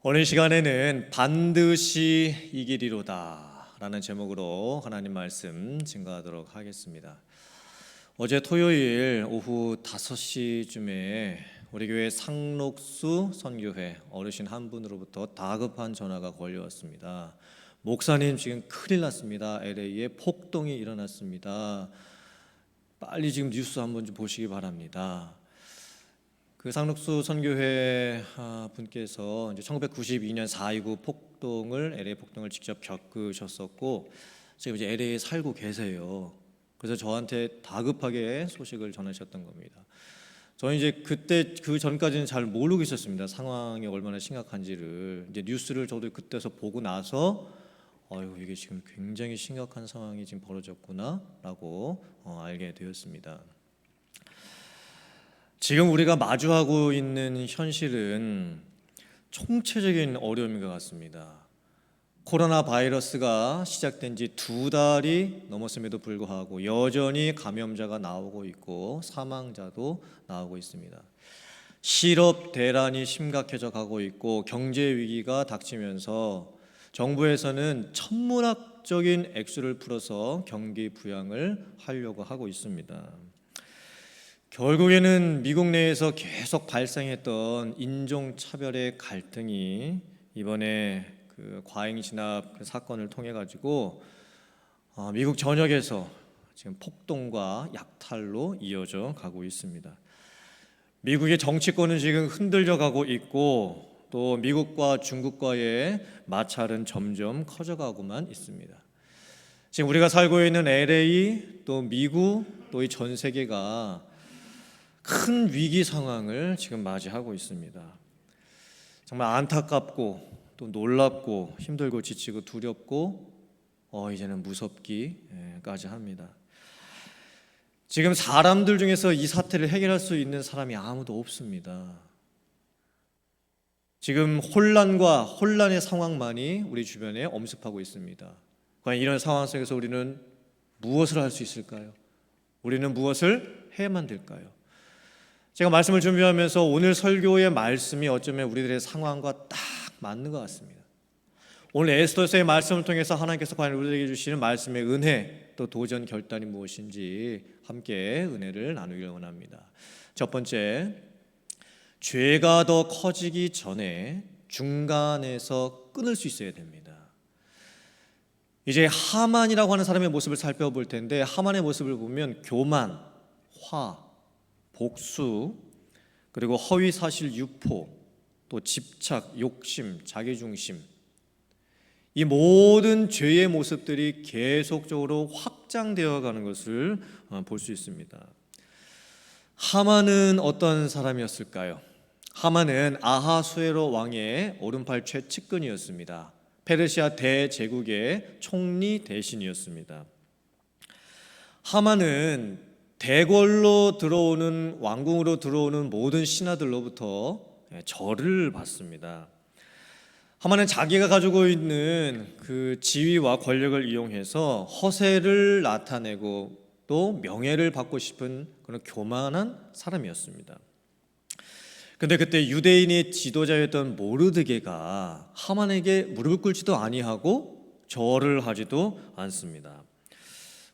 오늘 시간에는 반드시 이기리로다 라는 제목으로 하나님 말씀 증거하도록 하겠습니다. 어제 토요일 오후 5시쯤에 우리 교회 상록수 선교회 어르신 한 분으로부터 다급한 전화가 걸려왔습니다. 목사님, 지금 큰일 났습니다. LA에 폭동이 일어났습니다. 빨리 지금 뉴스 한번 좀 보시기 바랍니다. 그 상록수 선교회 분께서 이제 1992년 4.29 폭동을 LA 폭동을 직접 겪으셨었고 지금 이제 LA에 살고 계세요. 그래서 저한테 다급하게 소식을 전하셨던 겁니다. 저는 이제 그때 그 전까지는 잘 모르고 있었습니다. 상황이 얼마나 심각한지를. 이제 뉴스를 저도 그때서 보고 나서 이게 지금 굉장히 심각한 상황이 지금 벌어졌구나라고 알게 되었습니다. 지금 우리가 마주하고 있는 현실은 총체적인 어려움인 것 같습니다. 코로나 바이러스가 시작된 지 2달이 넘었음에도 불구하고 여전히 감염자가 나오고 있고 사망자도 나오고 있습니다. 실업 대란이 심각해져 가고 있고 경제 위기가 닥치면서 정부에서는 천문학적인 액수를 풀어서 경기 부양을 하려고 하고 있습니다. 결국에는 미국 내에서 계속 발생했던 인종차별의 갈등이 이번에 그 과잉 진압 사건을 통해 가지고 미국 전역에서 지금 폭동과 약탈로 이어져 가고 있습니다. 미국의 정치권은 지금 흔들려 가고 있고 또 미국과 중국과의 마찰은 점점 커져가고만 있습니다. 지금 우리가 살고 있는 LA 또 미국 또 이 전 세계가 큰 위기 상황을 지금 맞이하고 있습니다. 정말 안타깝고 또 놀랍고 힘들고 지치고 두렵고 이제는 무섭기까지 합니다. 지금 사람들 중에서 이 사태를 해결할 수 있는 사람이 아무도 없습니다. 지금 혼란의 상황만이 우리 주변에 엄습하고 있습니다. 과연 이런 상황 속에서 우리는 무엇을 할 수 있을까요? 우리는 무엇을 해야만 될까요? 제가 말씀을 준비하면서 오늘 설교의 말씀이 어쩌면 우리들의 상황과 딱 맞는 것 같습니다. 오늘 에스더서의 말씀을 통해서 하나님께서 과연 우리에게 주시는 말씀의 은혜 또 도전 결단이 무엇인지 함께 은혜를 나누기를 원합니다. 첫 번째, 죄가 더 커지기 전에 중간에서 끊을 수 있어야 됩니다. 이제 하만이라고 하는 사람의 모습을 살펴볼 텐데 하만의 모습을 보면 교만, 화, 복수, 그리고 허위사실 유포, 또 집착, 욕심, 자기중심, 이 모든 죄의 모습들이 계속적으로 확장되어 가는 것을 볼 수 있습니다. 하만은 어떤 사람이었을까요? 하만은 아하수에로 왕의 오른팔 최측근이었습니다. 페르시아 대제국의 총리 대신이었습니다. 하만은 대궐로 들어오는 왕궁으로 들어오는 모든 신하들로부터 절을 받습니다. 하만은 자기가 가지고 있는 그 지위와 권력을 이용해서 허세를 나타내고 또 명예를 받고 싶은 그런 교만한 사람이었습니다. 근데 그때 유대인의 지도자였던 모르드게가 하만에게 무릎을 꿇지도 아니하고 절을 하지도 않습니다.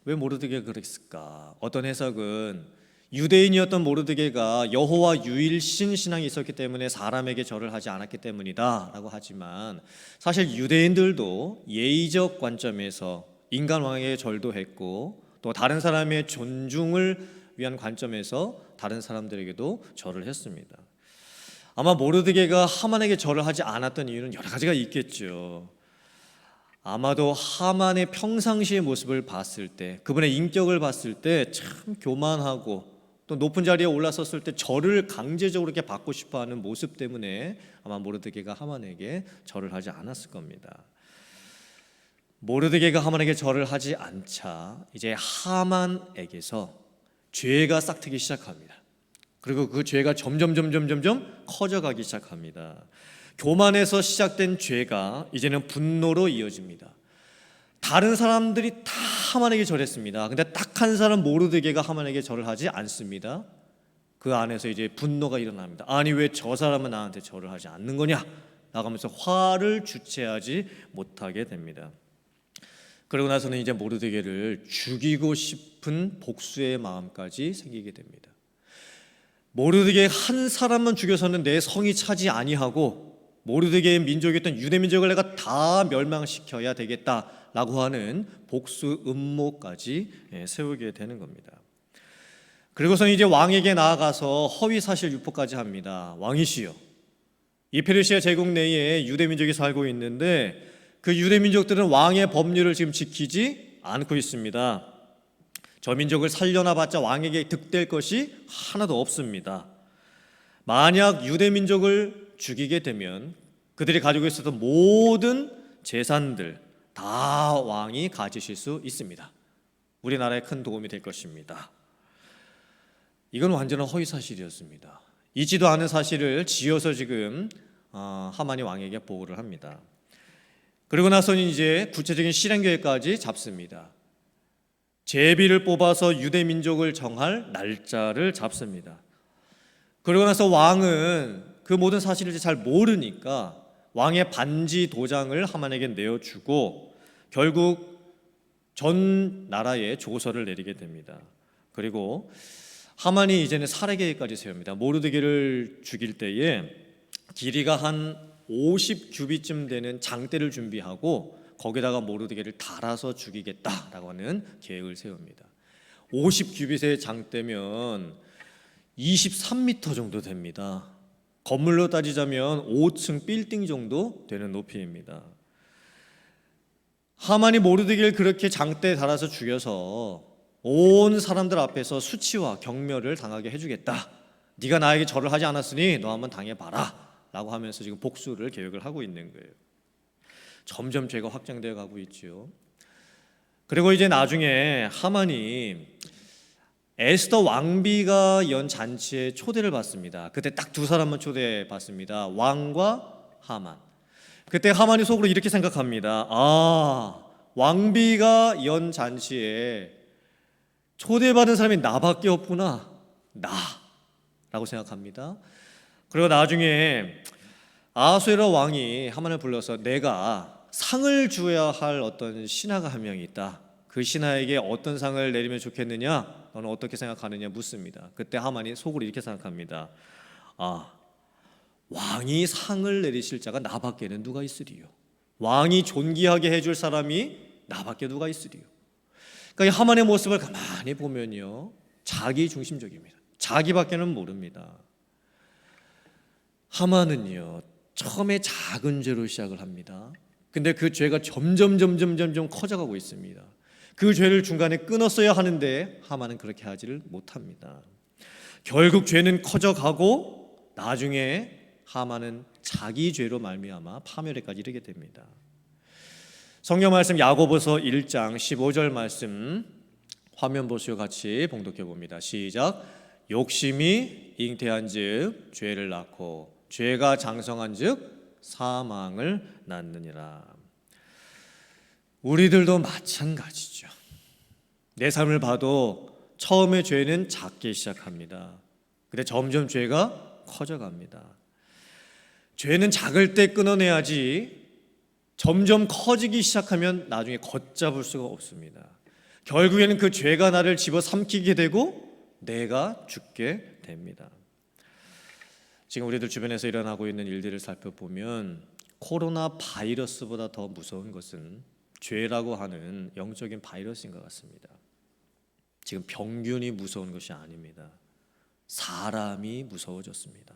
왜 모르드게가 그랬을까? 어떤 해석은 유대인이었던 모르드게가 여호와 유일신 신앙이 있었기 때문에 사람에게 절을 하지 않았기 때문이다 라고 하지만 사실 유대인들도 예의적 관점에서 인간 왕에게 절도 했고 또 다른 사람의 존중을 위한 관점에서 다른 사람들에게도 절을 했습니다. 아마 모르드게가 하만에게 절을 하지 않았던 이유는 여러 가지가 있겠죠. 아마도 하만의 평상시의 모습을 봤을 때, 그분의 인격을 봤을 때 참 교만하고 또 높은 자리에 올라섰을 때 절을 강제적으로 이렇게 받고 싶어하는 모습 때문에 아마 모르드게가 하만에게 절을 하지 않았을 겁니다. 모르드게가 하만에게 절을 하지 않자 이제 하만에게서 죄가 싹트기 시작합니다. 그리고 그 죄가 점점 커져가기 시작합니다. 교만에서 시작된 죄가 이제는 분노로 이어집니다. 다른 사람들이 다 하만에게 절했습니다. 근데 딱 한 사람 모르드게가 하만에게 절을 하지 않습니다. 그 안에서 이제 분노가 일어납니다. 아니 왜 저 사람은 나한테 절을 하지 않는 거냐? 나가면서 화를 주체하지 못하게 됩니다. 그러고 나서는 이제 모르드게를 죽이고 싶은 복수의 마음까지 생기게 됩니다. 모르드게 한 사람만 죽여서는 내 성이 차지 아니하고 모르드게의 민족이었던 유대 민족을 내가 다 멸망시켜야 되겠다라고 하는 복수 음모까지 세우게 되는 겁니다. 그리고서는 이제 왕에게 나아가서 허위 사실 유포까지 합니다. 왕이시여, 이 페르시아 제국 내에 유대 민족이 살고 있는데 그 유대 민족들은 왕의 법률을 지금 지키지 않고 있습니다. 저 민족을 살려놔봤자 왕에게 득될 것이 하나도 없습니다. 만약 유대 민족을 죽이게 되면 그들이 가지고 있었던 모든 재산들 다 왕이 가지실 수 있습니다. 우리나라에 큰 도움이 될 것입니다. 이건 완전한 허위사실이었습니다. 있지도 않은 사실을 지어서 지금 하만이 왕에게 보고를 합니다. 그리고 나서는 이제 구체적인 실행 계획까지 잡습니다. 제비를 뽑아서 유대 민족을 정할 날짜를 잡습니다. 그러고 나서 왕은 그 모든 사실을 잘 모르니까 왕의 반지 도장을 하만에게 내어주고 결국 전 나라에 조서를 내리게 됩니다. 그리고 하만이 이제는 살해 계획까지 세웁니다. 모르드게를 죽일 때에 길이가 한 50규빗쯤 되는 장대를 준비하고 거기다가 모르드게를 달아서 죽이겠다라고 하는 계획을 세웁니다. 50규빗의 장대면 23m 정도 됩니다. 건물로 따지자면 5층 빌딩 정도 되는 높이입니다. 하만이 모르드게를 그렇게 장대에 달아서 죽여서 온 사람들 앞에서 수치와 경멸을 당하게 해주겠다. 네가 나에게 절을 하지 않았으니 너 한번 당해봐라 라고 하면서 지금 복수를 계획을 하고 있는 거예요. 점점 죄가 확장되어 가고 있죠. 그리고 이제 나중에 하만이 에스더 왕비가 연 잔치에 초대를 받습니다. 그때 딱 두 사람만 초대받습니다. 왕과 하만. 그때 하만이 속으로 이렇게 생각합니다. 왕비가 연 잔치에 초대받은 사람이 나밖에 없구나. 나라고 생각합니다. 그리고 나중에 아하수에로 왕이 하만을 불러서 내가 상을 줘야 할 어떤 신하가 한 명이 있다. 그 신하에게 어떤 상을 내리면 좋겠느냐? 너는 어떻게 생각하느냐 묻습니다. 그때 하만이 속으로 이렇게 생각합니다. 왕이 상을 내리실 자가 나밖에는 누가 있으리요? 왕이 존귀하게 해줄 사람이 나밖에 누가 있으리요? 그러니까 이 하만의 모습을 가만히 보면요, 자기 중심적입니다. 자기밖에는 모릅니다. 하만은요, 처음에 작은 죄로 시작을 합니다. 근데 그 죄가 점점 커져가고 있습니다. 그 죄를 중간에 끊었어야 하는데 하만은 그렇게 하지를 못합니다. 결국 죄는 커져가고 나중에 하만은 자기 죄로 말미암아 파멸에까지 이르게 됩니다. 성경 말씀 야고보서 1장 15절 말씀 화면 보시고 같이 봉독해 봅니다. 시작. 욕심이 잉태한즉 죄를 낳고 죄가 장성한즉 사망을 낳느니라. 우리들도 마찬가지죠. 내 삶을 봐도 처음에 죄는 작게 시작합니다. 근데 점점 죄가 커져갑니다. 죄는 작을 때 끊어내야지 점점 커지기 시작하면 나중에 걷잡을 수가 없습니다. 결국에는 그 죄가 나를 집어삼키게 되고 내가 죽게 됩니다. 지금 우리들 주변에서 일어나고 있는 일들을 살펴보면 코로나 바이러스보다 더 무서운 것은 죄라고 하는 영적인 바이러스인 것 같습니다. 지금 병균이 무서운 것이 아닙니다. 사람이 무서워졌습니다.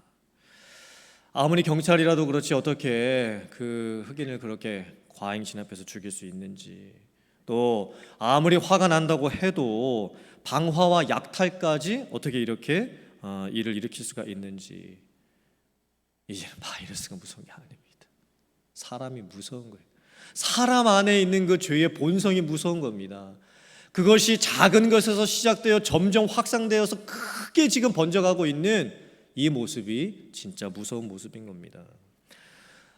아무리 경찰이라도 그렇지 어떻게 그 흑인을 그렇게 과잉 진압해서 죽일 수 있는지, 또 아무리 화가 난다고 해도 방화와 약탈까지 어떻게 이렇게 일을 일으킬 수가 있는지, 이제는 바이러스가 무서운 게 아닙니다. 사람이 무서운 거예요. 사람 안에 있는 그 죄의 본성이 무서운 겁니다. 그것이 작은 것에서 시작되어 점점 확산되어서 크게 지금 번져가고 있는 이 모습이 진짜 무서운 모습인 겁니다.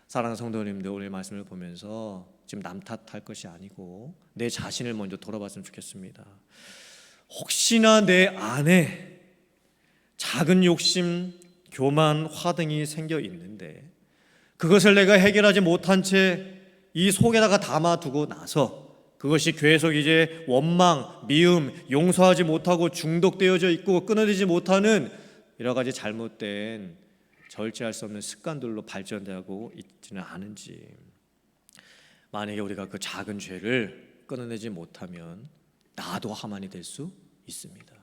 사랑하는 성도님들, 오늘 말씀을 보면서 지금 남 탓할 것이 아니고 내 자신을 먼저 돌아봤으면 좋겠습니다. 혹시나 내 안에 작은 욕심, 교만, 화 등이 생겨 있는데 그것을 내가 해결하지 못한 채 이 속에다가 담아두고 나서 그것이 계속 이제 원망, 미움, 용서하지 못하고 중독되어져 있고 끊어지지 못하는 여러 가지 잘못된 절제할 수 없는 습관들로 발전되고 있지는 않은지, 만약에 우리가 그 작은 죄를 끊어내지 못하면 나도 하만이 될 수 있습니다.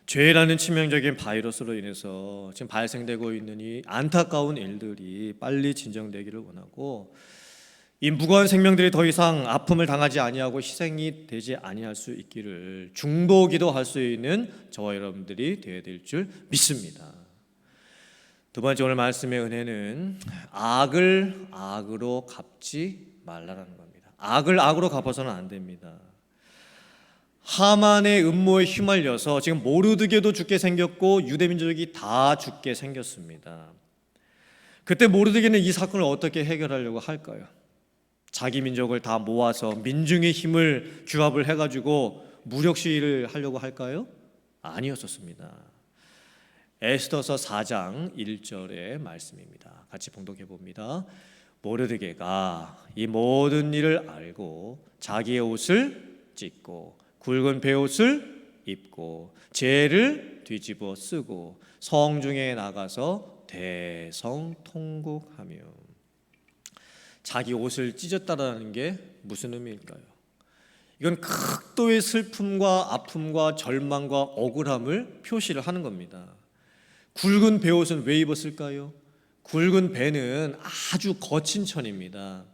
죄라는 치명적인 바이러스로 인해서 지금 발생되고 있는 이 안타까운 일들이 빨리 진정되기를 원하고, 이 무고한 생명들이 더 이상 아픔을 당하지 아니하고 희생이 되지 아니할 수 있기를 중보기도 할 수 있는 저와 여러분들이 되어야 될 줄 믿습니다. 두 번째, 오늘 말씀의 은혜는 악을 악으로 갚지 말라라는 겁니다. 악을 악으로 갚아서는 안 됩니다. 하만의 음모에 휘말려서 지금 모르드게도 죽게 생겼고 유대민족이 다 죽게 생겼습니다. 그때 모르드게는 이 사건을 어떻게 해결하려고 할까요? 자기 민족을 다 모아서 민중의 힘을 규합을 해가지고 무력 시위를 하려고 할까요? 아니었었습니다. 에스더서 4장 1절의 말씀입니다. 같이 봉독해 봅니다. 모르드게가 이 모든 일을 알고 자기의 옷을 찢고 굵은 베옷을 입고 재를 뒤집어 쓰고 성중에 나가서 대성통곡하며. 자기 옷을 찢었다라는 게 무슨 의미일까요? 이건 극도의 슬픔과 아픔과 절망과 억울함을 표시를 하는 겁니다. 굵은 베옷은 왜 입었을까요? 굵은 배는 아주 거친 천입니다.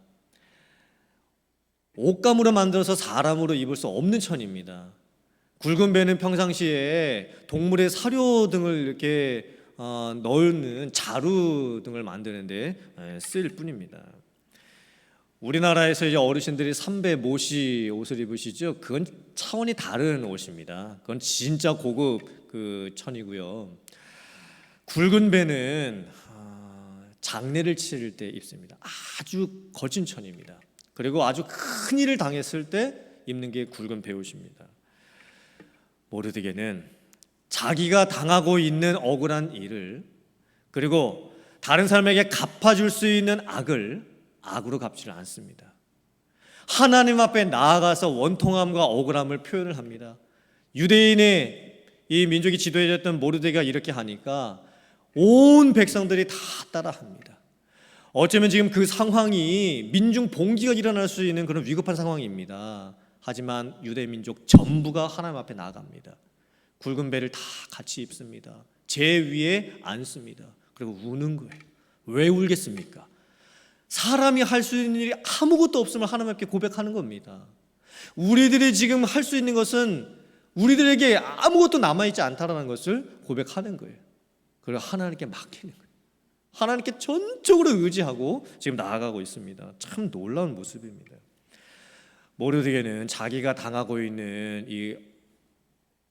옷감으로 만들어서 사람으로 입을 수 없는 천입니다. 굵은 배는 평상시에 동물의 사료 등을 이렇게 넣는 자루 등을 만드는데 쓸 뿐입니다. 우리나라에서 이제 어르신들이 삼배 모시 옷을 입으시죠? 그건 차원이 다른 옷입니다. 그건 진짜 고급 그 천이고요. 굵은 배는 장례를 치를 때 입습니다. 아주 거친 천입니다. 그리고 아주 큰 일을 당했을 때 입는 게 굵은 베옷입니다. 모르드게는 자기가 당하고 있는 억울한 일을, 그리고 다른 사람에게 갚아줄 수 있는 악을 악으로 갚지를 않습니다. 하나님 앞에 나아가서 원통함과 억울함을 표현을 합니다. 유대인의 이 민족이 지도해졌던 모르드게가 이렇게 하니까 온 백성들이 다 따라합니다. 어쩌면 지금 그 상황이 민중 봉기가 일어날 수 있는 그런 위급한 상황입니다. 하지만 유대 민족 전부가 하나님 앞에 나아갑니다. 굵은 배를 다 같이 입습니다. 제 위에 앉습니다. 그리고 우는 거예요. 왜 울겠습니까? 사람이 할 수 있는 일이 아무것도 없으면 하나님께 고백하는 겁니다. 우리들이 지금 할 수 있는 것은 우리들에게 아무것도 남아있지 않다는 것을 고백하는 거예요. 그리고 하나님께 맡기는 거예요. 하나님께 전적으로 의지하고 지금 나아가고 있습니다. 참 놀라운 모습입니다. 모르드게는 자기가 당하고 있는 이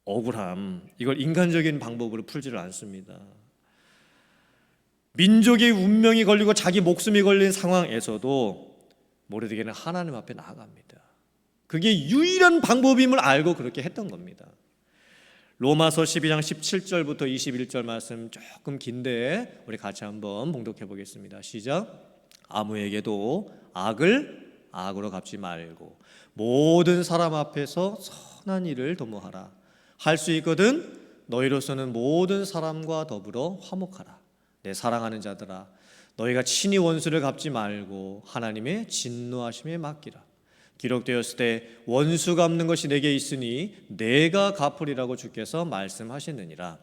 억울함, 이걸 인간적인 방법으로 풀지를 않습니다. 민족의 운명이 걸리고 자기 목숨이 걸린 상황에서도 모르드게는 하나님 앞에 나아갑니다. 그게 유일한 방법임을 알고 그렇게 했던 겁니다. 로마서 12장 17절부터 21절 말씀 조금 긴데 우리 같이 한번 봉독해 보겠습니다. 시작. 아무에게도 악을 악으로 갚지 말고 모든 사람 앞에서 선한 일을 도모하라. 할 수 있거든 너희로서는 모든 사람과 더불어 화목하라. 내 사랑하는 자들아, 너희가 친히 원수를 갚지 말고 하나님의 진노하심에 맡기라. 기록되었을 때 원수 갚는 것이 내게 있으니 내가 갚으리라고 주께서 말씀하셨느니라.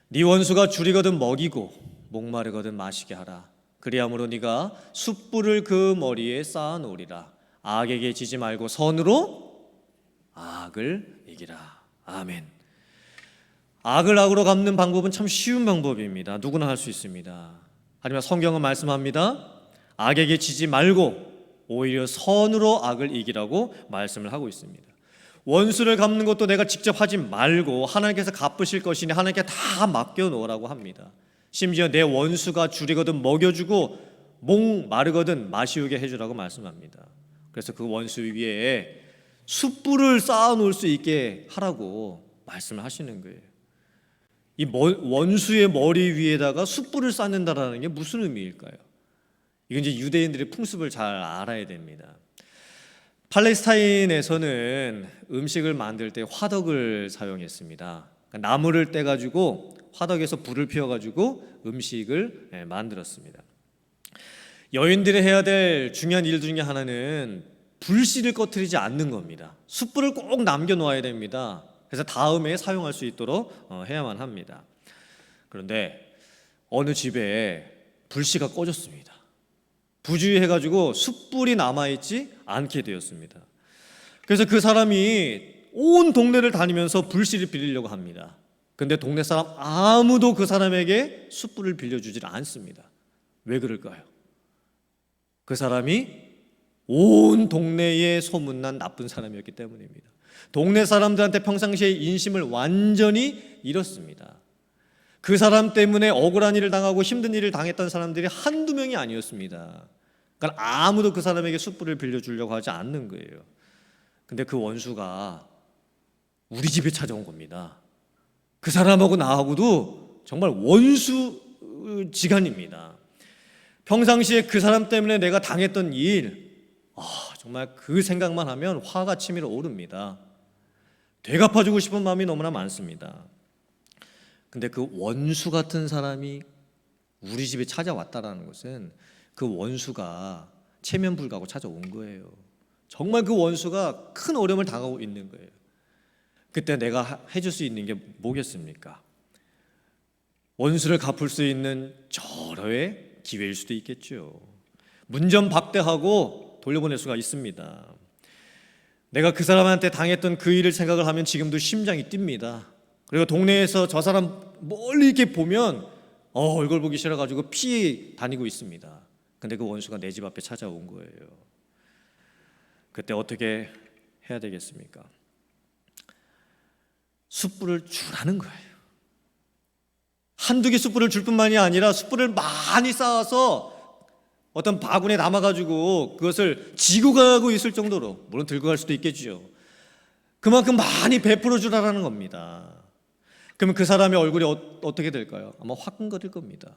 네 원수가 줄이거든 먹이고 목마르거든 마시게 하라. 그리함으로 네가 숯불을 그 머리에 쌓아 놓으리라. 악에게 지지 말고 선으로 악을 이기라. 아멘. 악을 악으로 갚는 방법은 참 쉬운 방법입니다. 누구나 할 수 있습니다. 하지만 성경은 말씀합니다. 악에게 지지 말고 오히려 선으로 악을 이기라고 말씀을 하고 있습니다. 원수를 갚는 것도 내가 직접 하지 말고 하나님께서 갚으실 것이니 하나님께 다 맡겨놓으라고 합니다. 심지어 내 원수가 줄이거든 먹여주고 목 마르거든 마시우게 해주라고 말씀합니다. 그래서 그 원수 위에 숯불을 쌓아놓을 수 있게 하라고 말씀을 하시는 거예요. 이 원수의 머리 위에다가 숯불을 쌓는다라는 게 무슨 의미일까요? 이건 이제 유대인들의 풍습을 잘 알아야 됩니다. 팔레스타인에서는 음식을 만들 때 화덕을 사용했습니다. 그러니까 나무를 떼가지고 화덕에서 불을 피워가지고 음식을 만들었습니다. 여인들이 해야 될 중요한 일 중에 하나는 불씨를 꺼트리지 않는 겁니다. 숯불을 꼭 남겨놓아야 됩니다. 그래서 다음에 사용할 수 있도록 해야만 합니다. 그런데 어느 집에 불씨가 꺼졌습니다. 부주의해가지고 숯불이 남아있지 않게 되었습니다. 그래서 그 사람이 온 동네를 다니면서 불씨를 빌리려고 합니다. 근데 동네 사람 아무도 그 사람에게 숯불을 빌려주질 않습니다. 왜 그럴까요? 그 사람이 온 동네에 소문난 나쁜 사람이었기 때문입니다. 동네 사람들한테 평상시에 인심을 완전히 잃었습니다. 그 사람 때문에 억울한 일을 당하고 힘든 일을 당했던 사람들이 한두 명이 아니었습니다. 그러니까 아무도 그 사람에게 숯불을 빌려주려고 하지 않는 거예요. 근데 그 원수가 우리 집에 찾아온 겁니다. 그 사람하고 나하고도 정말 원수지간입니다. 평상시에 그 사람 때문에 내가 당했던 일, 정말 그 생각만 하면 화가 치밀어 오릅니다. 되갚아주고 싶은 마음이 너무나 많습니다. 근데 그 원수 같은 사람이 우리 집에 찾아왔다라는 것은 그 원수가 체면불가하고 찾아온 거예요. 정말 그 원수가 큰 어려움을 당하고 있는 거예요. 그때 내가 해줄 수 있는 게 뭐겠습니까? 원수를 갚을 수 있는 절호의 기회일 수도 있겠죠. 문전박대하고 돌려보낼 수가 있습니다. 내가 그 사람한테 당했던 그 일을 생각을 하면 지금도 심장이 뜁니다. 그리고 동네에서 저 사람 멀리 이렇게 보면 얼굴 보기 싫어가지고 피해 다니고 있습니다. 근데 그 원수가 내 집 앞에 찾아온 거예요. 그때 어떻게 해야 되겠습니까? 숯불을 주라는 거예요. 한두 개 숯불을 줄 뿐만이 아니라 숯불을 많이 쌓아서 어떤 바구니에 담아가지고 그것을 지고 가고 있을 정도로, 물론 들고 갈 수도 있겠죠. 그만큼 많이 베풀어 주라는 겁니다. 그러면 그 사람의 얼굴이 어떻게 될까요? 아마 화끈거릴 겁니다.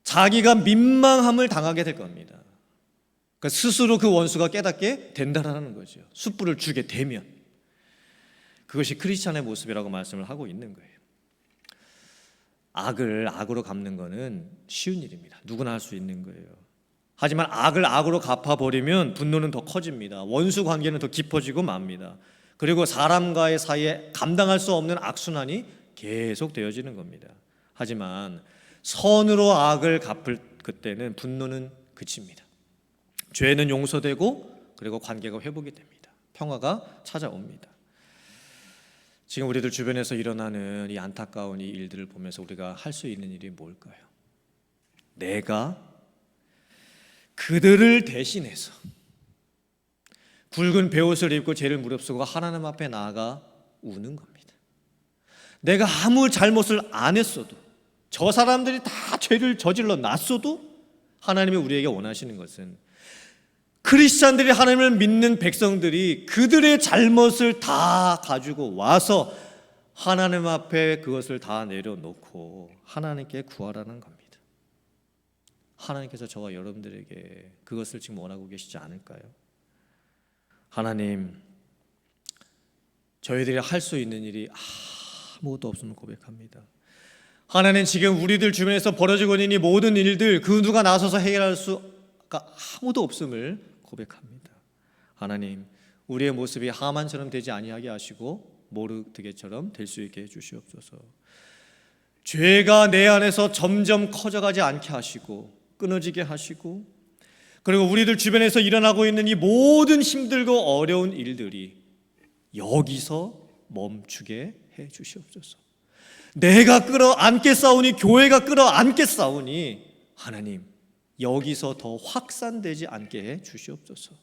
자기가 민망함을 당하게 될 겁니다. 그러니까 스스로 그 원수가 깨닫게 된다라는 거죠. 숯불을 주게 되면. 그것이 크리스찬의 모습이라고 말씀을 하고 있는 거예요. 악을 악으로 갚는 것은 쉬운 일입니다. 누구나 할 수 있는 거예요. 하지만 악을 악으로 갚아버리면 분노는 더 커집니다. 원수 관계는 더 깊어지고 맙니다. 그리고 사람과의 사이에 감당할 수 없는 악순환이 계속 되어지는 겁니다. 하지만 선으로 악을 갚을 그때는 분노는 그칩니다. 죄는 용서되고 그리고 관계가 회복이 됩니다. 평화가 찾아옵니다. 지금 우리들 주변에서 일어나는 이 안타까운 이 일들을 보면서 우리가 할 수 있는 일이 뭘까요? 내가 그들을 대신해서 굵은 베옷을 입고 죄를 무릅쓰고 하나님 앞에 나아가 우는 겁니다. 내가 아무 잘못을 안 했어도, 저 사람들이 다 죄를 저질러 놨어도 하나님이 우리에게 원하시는 것은 크리스찬들이 하나님을 믿는 백성들이 그들의 잘못을 다 가지고 와서 하나님 앞에 그것을 다 내려놓고 하나님께 구하라는 겁니다. 하나님께서 저와 여러분들에게 그것을 지금 원하고 계시지 않을까요? 하나님, 저희들이 할 수 있는 일이 아무것도 없음을 고백합니다. 하나님, 지금 우리들 주변에서 벌어지고 있는 이 모든 일들 그 누가 나서서 해결할 수가 아무도 없음을 고백합니다. 하나님, 우리의 모습이 하만처럼 되지 아니하게 하시고 모르드게처럼 될 수 있게 해주시옵소서. 죄가 내 안에서 점점 커져가지 않게 하시고 끊어지게 하시고, 그리고 우리들 주변에서 일어나고 있는 이 모든 힘들고 어려운 일들이 여기서 멈추게 해주시옵소서. 내가 끌어안겠사오니, 교회가 끌어안겠사오니 하나님, 여기서 더 확산되지 않게 해 주시옵소서.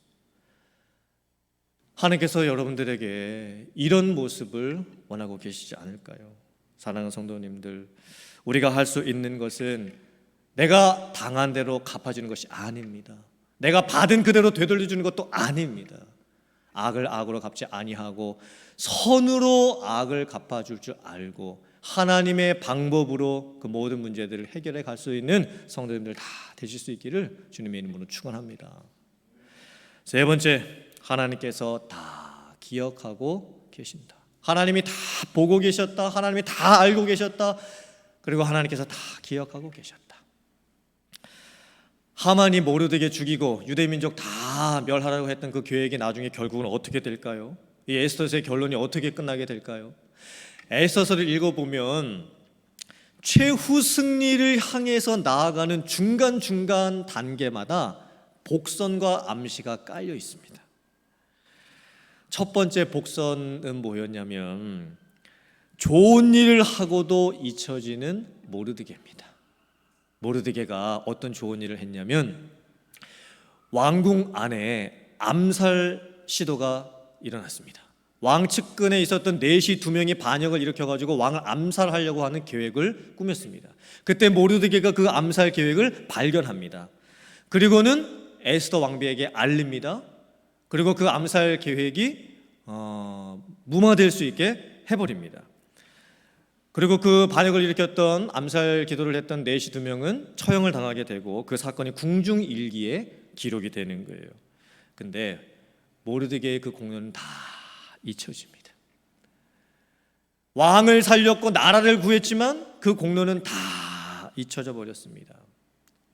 하나님께서 여러분들에게 이런 모습을 원하고 계시지 않을까요? 사랑하는 성도님들, 우리가 할 수 있는 것은 내가 당한 대로 갚아주는 것이 아닙니다. 내가 받은 그대로 되돌려주는 것도 아닙니다. 악을 악으로 갚지 아니하고 선으로 악을 갚아줄 줄 알고 하나님의 방법으로 그 모든 문제들을 해결해 갈 수 있는 성도님들 다 되실 수 있기를 주님의 이름으로 축원합니다. 세 번째, 하나님께서 다 기억하고 계신다. 하나님이 다 보고 계셨다. 하나님이 다 알고 계셨다. 그리고 하나님께서 다 기억하고 계셨다. 하만이 모르드게 죽이고 유대민족 다 멸하라고 했던 그 계획이 나중에 결국은 어떻게 될까요? 이 에스더서의 결론이 어떻게 끝나게 될까요? 에스더서를 읽어보면 최후 승리를 향해서 나아가는 중간중간 단계마다 복선과 암시가 깔려 있습니다. 첫 번째 복선은 뭐였냐면 좋은 일을 하고도 잊혀지는 모르드게입니다. 모르드게가 어떤 좋은 일을 했냐면 왕궁 안에 암살 시도가 일어났습니다. 왕 측근에 있었던 내시 2명이 반역을 일으켜가지고 왕을 암살하려고 하는 계획을 꾸몄습니다. 그때 모르드게가 그 암살 계획을 발견합니다. 그리고는 에스더 왕비에게 알립니다. 그리고 그 암살 계획이 무마될 수 있게 해버립니다. 그리고 그 반역을 일으켰던 암살 기도를 했던 내시 2명은 처형을 당하게 되고 그 사건이 궁중일기에 기록이 되는 거예요. 근데 모르드게의 그 공로는 다 잊혀집니다. 왕을 살렸고 나라를 구했지만 그 공로는 다 잊혀져 버렸습니다.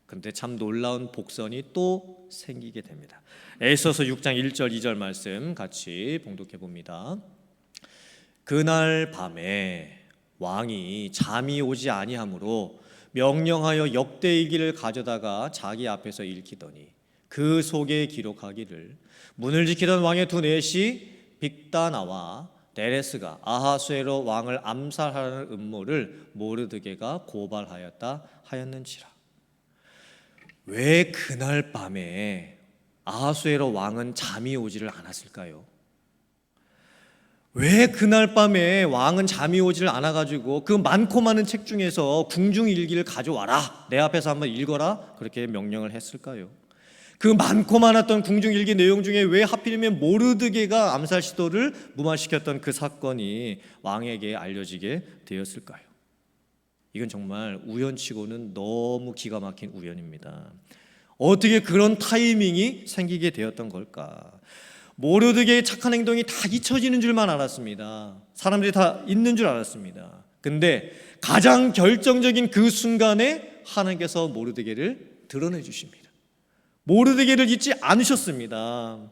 그런데 참 놀라운 복선이 또 생기게 됩니다. 에스더서 6장 1절 2절 말씀 같이 봉독해 봅니다. 그날 밤에 왕이 잠이 오지 아니하므로 명령하여 역대일기를 가져다가 자기 앞에서 읽히더니 그 속에 기록하기를 문을 지키던 왕의 두 넷이 빅다나와 데레스가 아하수에로 왕을 암살하라는 음모를 모르드게가 고발하였다 하였는지라. 왜 그날 밤에 아하수에로 왕은 잠이 오지를 않았을까요? 왜 그날 밤에 왕은 잠이 오지를 않아가지고 그 많고 많은 책 중에서 궁중일기를 가져와라, 내 앞에서 한번 읽어라, 그렇게 명령을 했을까요? 그 많고 많았던 궁중일기 내용 중에 왜 하필이면 모르드게가 암살 시도를 무마시켰던 그 사건이 왕에게 알려지게 되었을까요? 이건 정말 우연치고는 너무 기가 막힌 우연입니다. 어떻게 그런 타이밍이 생기게 되었던 걸까? 모르드게의 착한 행동이 다 잊혀지는 줄만 알았습니다. 사람들이 다 있는 줄 알았습니다. 근데 가장 결정적인 그 순간에 하나님께서 모르드게를 드러내 주십니다. 모르드게를 잊지 않으셨습니다.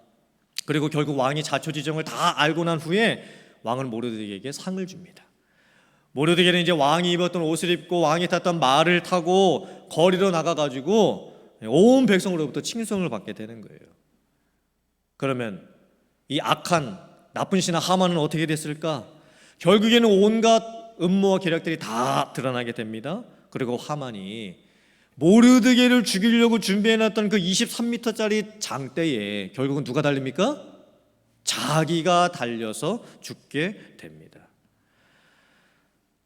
그리고 결국 왕이 자초지종을 다 알고 난 후에 왕은 모르드게에게 상을 줍니다. 모르드게는 이제 왕이 입었던 옷을 입고 왕이 탔던 말을 타고 거리로 나가가지고 온 백성으로부터 칭송을 받게 되는 거예요. 그러면 이 악한 나쁜 신하 하만은 어떻게 됐을까? 결국에는 온갖 음모와 계략들이 다 드러나게 됩니다. 그리고 하만이 모르드게를 죽이려고 준비해놨던 그 23m짜리 장대에 결국은 누가 달립니까? 자기가 달려서 죽게 됩니다.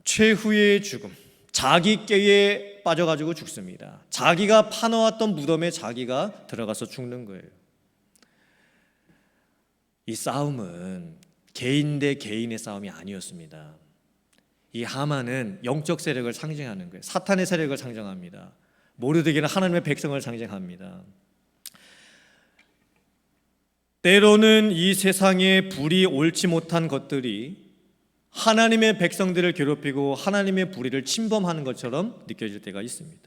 최후의 죽음, 자기 꾀에 빠져가지고 죽습니다. 자기가 파놓았던 무덤에 자기가 들어가서 죽는 거예요. 이 싸움은 개인 대 개인의 싸움이 아니었습니다. 이 하만은 영적 세력을 상징하는 거예요. 사탄의 세력을 상징합니다. 모르드게는 하나님의 백성을 상징합니다. 때로는 이 세상에 불이 옳지 못한 것들이 하나님의 백성들을 괴롭히고 하나님의 불의를 침범하는 것처럼 느껴질 때가 있습니다.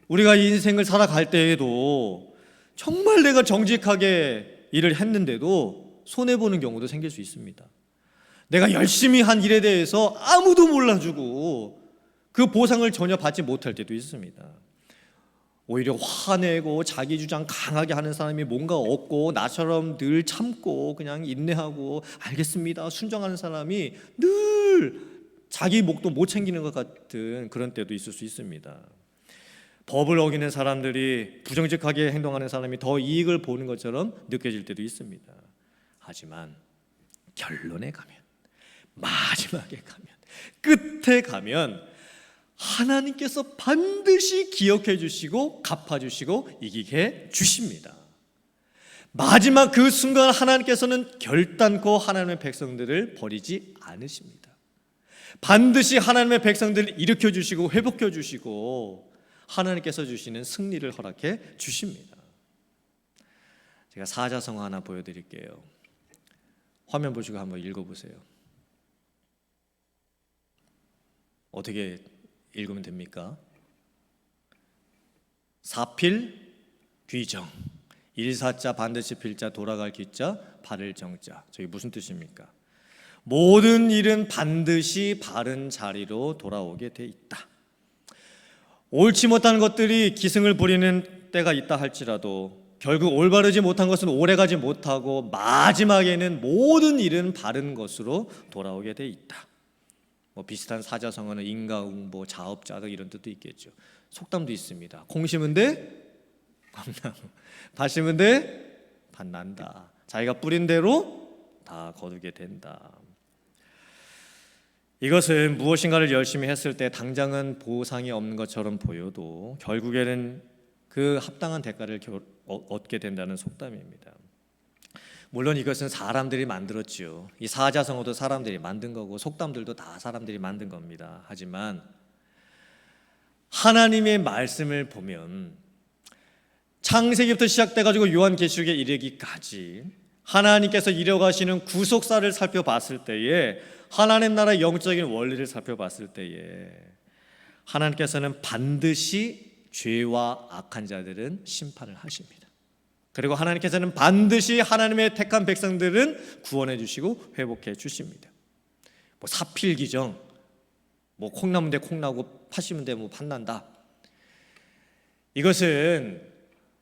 우리가 이 인생을 살아갈 때에도 정말 내가 정직하게 일을 했는데도 손해보는 경우도 생길 수 있습니다. 내가 열심히 한 일에 대해서 아무도 몰라주고 그 보상을 전혀 받지 못할 때도 있습니다. 오히려 화내고 자기 주장 강하게 하는 사람이 뭔가 없고 나처럼 늘 참고 그냥 인내하고 알겠습니다 순종하는 사람이 늘 자기 목도 못 챙기는 것 같은 그런 때도 있을 수 있습니다. 법을 어기는 사람들이 부정직하게 행동하는 사람이 더 이익을 보는 것처럼 느껴질 때도 있습니다. 하지만 결론에 가면, 마지막에 가면, 끝에 가면 하나님께서 반드시 기억해 주시고 갚아 주시고 이기게 해 주십니다. 마지막 그 순간 하나님께서는 결단코 하나님의 백성들을 버리지 않으십니다. 반드시 하나님의 백성들을 일으켜 주시고 회복해 주시고 하나님께서 주시는 승리를 허락해 주십니다. 제가 사자성어 하나 보여드릴게요. 화면 보시고 한번 읽어보세요. 어떻게 읽으면 됩니까? 사필 귀정, 일사자 반드시 필자 돌아갈 기자 바를 정자. 저게 무슨 뜻입니까? 모든 일은 반드시 바른 자리로 돌아오게 돼 있다. 옳지 못한 것들이 기승을 부리는 때가 있다 할지라도 결국 올바르지 못한 것은 오래가지 못하고 마지막에는 모든 일은 바른 것으로 돌아오게 돼 있다. 뭐 비슷한 사자성어는 인과응보, 자업자 등 이런 뜻도 있겠죠. 속담도 있습니다. 콩 심은 데 감나무, 밭 심은 데 밭난다. 자기가 뿌린 대로 다 거두게 된다. 이것은 무엇인가를 열심히 했을 때 당장은 보상이 없는 것처럼 보여도 결국에는 그 합당한 대가를 얻게 된다는 속담입니다. 물론 이것은 사람들이 만들었지요. 이 사자성어도 사람들이 만든 거고 속담들도 다 사람들이 만든 겁니다. 하지만 하나님의 말씀을 보면 창세기부터 시작돼가지고 요한계시록에 이르기까지 하나님께서 이뤄가시는 구속사를 살펴봤을 때에 하나님 나라의 영적인 원리를 살펴봤을 때에 하나님께서는 반드시 죄와 악한 자들은 심판을 하십니다. 그리고 하나님께서는 반드시 하나님의 택한 백성들은 구원해 주시고 회복해 주십니다. 뭐 사필기정, 뭐 콩나무인데 콩나고 팥 심은 데 뭐 팥난다. 이것은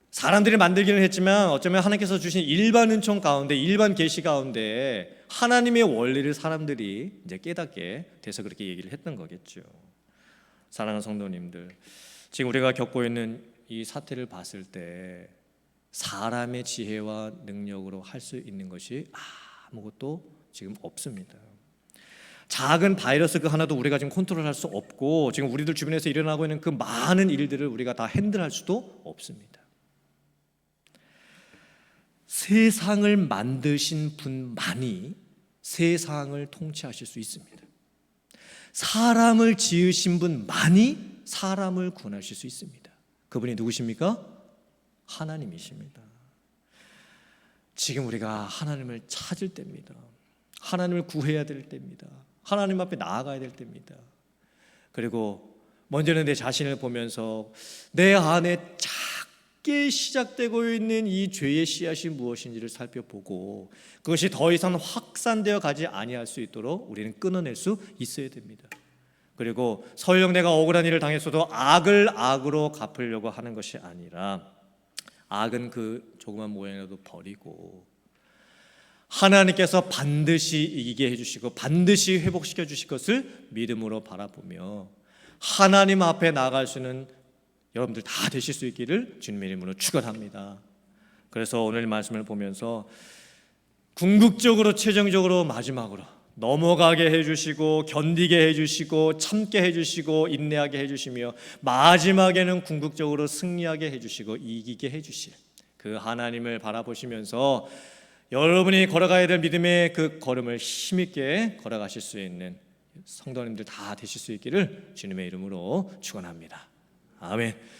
사람들이 만들기는 했지만 어쩌면 하나님께서 주신 일반 은총 가운데, 일반 계시 가운데 하나님의 원리를 사람들이 이제 깨닫게 돼서 그렇게 얘기를 했던 거겠죠. 사랑하는 성도님들, 지금 우리가 겪고 있는 이 사태를 봤을 때 사람의 지혜와 능력으로 할 수 있는 것이 아무것도 지금 없습니다. 작은 바이러스 그 하나도 우리가 지금 컨트롤할 수 없고 지금 우리들 주변에서 일어나고 있는 그 많은 일들을 우리가 다 핸들할 수도 없습니다. 세상을 만드신 분만이 세상을 통치하실 수 있습니다. 사람을 지으신 분만이 사람을 구원하실 수 있습니다. 그분이 누구십니까? 하나님이십니다. 지금 우리가 하나님을 찾을 때입니다. 하나님을 구해야 될 때입니다. 하나님 앞에 나아가야 될 때입니다. 그리고 먼저는 내 자신을 보면서 내 안에 작게 시작되고 있는 이 죄의 씨앗이 무엇인지를 살펴보고 그것이 더 이상 확산되어 가지 아니할 수 있도록 우리는 끊어낼 수 있어야 됩니다. 그리고 설령 내가 억울한 일을 당했어도 악을 악으로 갚으려고 하는 것이 아니라 악은 그 조그만 모양이라도 버리고 하나님께서 반드시 이기게 해주시고 반드시 회복시켜 주실 것을 믿음으로 바라보며 하나님 앞에 나아갈 수 있는 여러분들 다 되실 수 있기를 주님의 이름으로 축원합니다. 그래서 오늘 말씀을 보면서 궁극적으로 최종적으로 마지막으로 넘어가게 해주시고 견디게 해주시고 참게 해주시고 인내하게 해주시며 마지막에는 궁극적으로 승리하게 해주시고 이기게 해주실 그 하나님을 바라보시면서 여러분이 걸어가야 될 믿음의 그 걸음을 힘있게 걸어가실 수 있는 성도님들 다 되실 수 있기를 주님의 이름으로 축원합니다. 아멘.